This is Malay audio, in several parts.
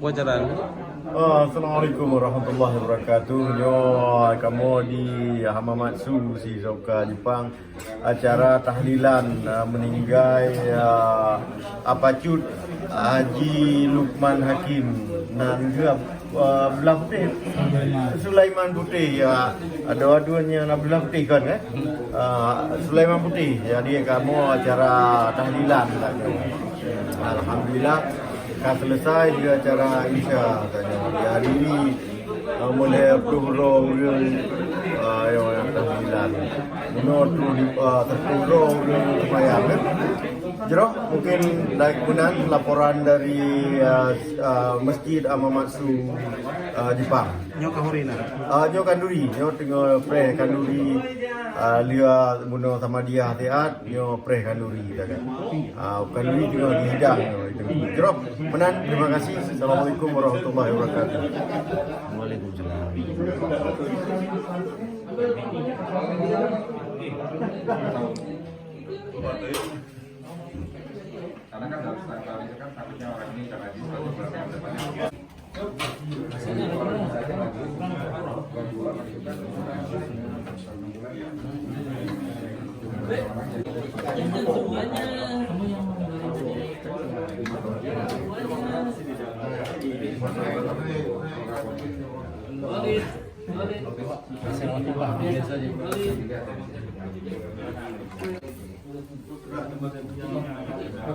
wajaran. Assalamualaikum warahmatullahi wabarakatuh. Yo, kamu di Hamamatsu si Soka Jepang acara tahlilan meninggal Apacut Haji Lukman Hakim nan dia belah putih Sulaiman Putih ya, dua-duanya nak belah putih kan Sulaiman Putih. Jadi kamu acara tahlilan tadi. Alhamdulillah kan selesai dia acara Isya tadi. Hari ini mulai program yang tahlilan menurut terprogram lumayan kan. Jerok mungkin daikunan laporan dari Masjid Hamamatsu Jepang. Nyo kahurina. Nyo kanduri, nyo tengah pre kanduri lia muno sama dia hati-hat nyo pre kanduri kan. Kanduri tengah dihidang itu. Jerok menan, terima kasih. Assalamualaikum warahmatullahi wabarakatuh. Waalaikumsalam. Karena kan harus klarifikasi takutnya orang ini karena di suatu program depannya.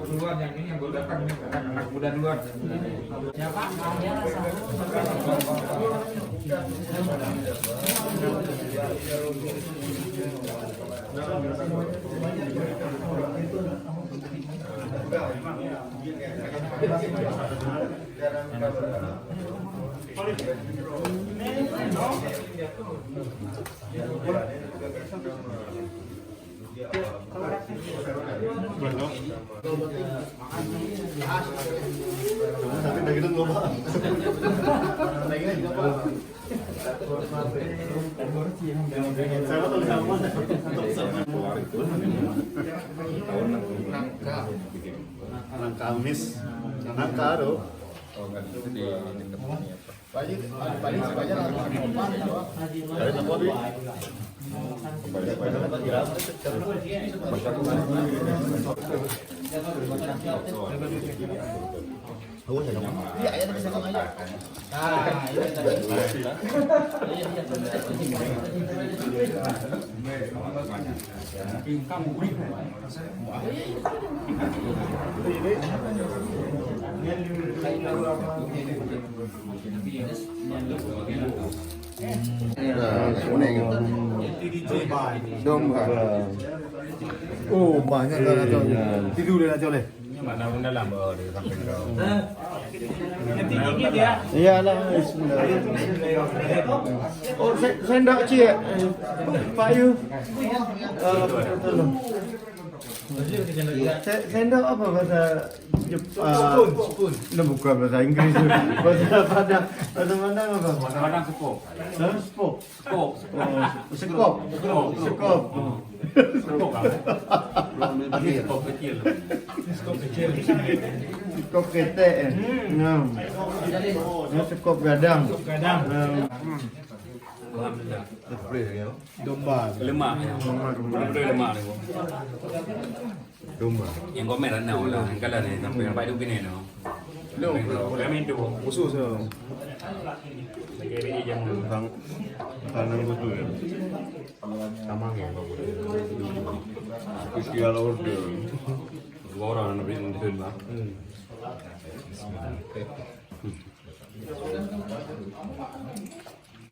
Duluan yang ini yang baru datang ini anak muda duluan. Siapa? Nangka amis, nangka aduh. Domba. Oh, banyak dah Jol. Tidur dia Jol. Mana pun dalam di samping kau. Tinggi dia. Iyalah, bismillah. Oh, sendok cik. Pak Yu. Tolong. Sendok apa bahasa Jepang? Spoon. Ini bukan bahasa Inggris. Bahasa mana apa? Mana sekop. Sekop. Sekop. Sekop. Sekop. Sekop kecil. Sekop ketek. Ini sekop gadang. Alhamdulillah. Domba. Lemak. Lemak ni. Domba. Yang kau merah nak lah. Kalau ni sampai yang pada begini no. Kami itu Khusus ya. sekali jam Tangan itu ya. Sama ya. Special order. dua orang nak beri di rumah.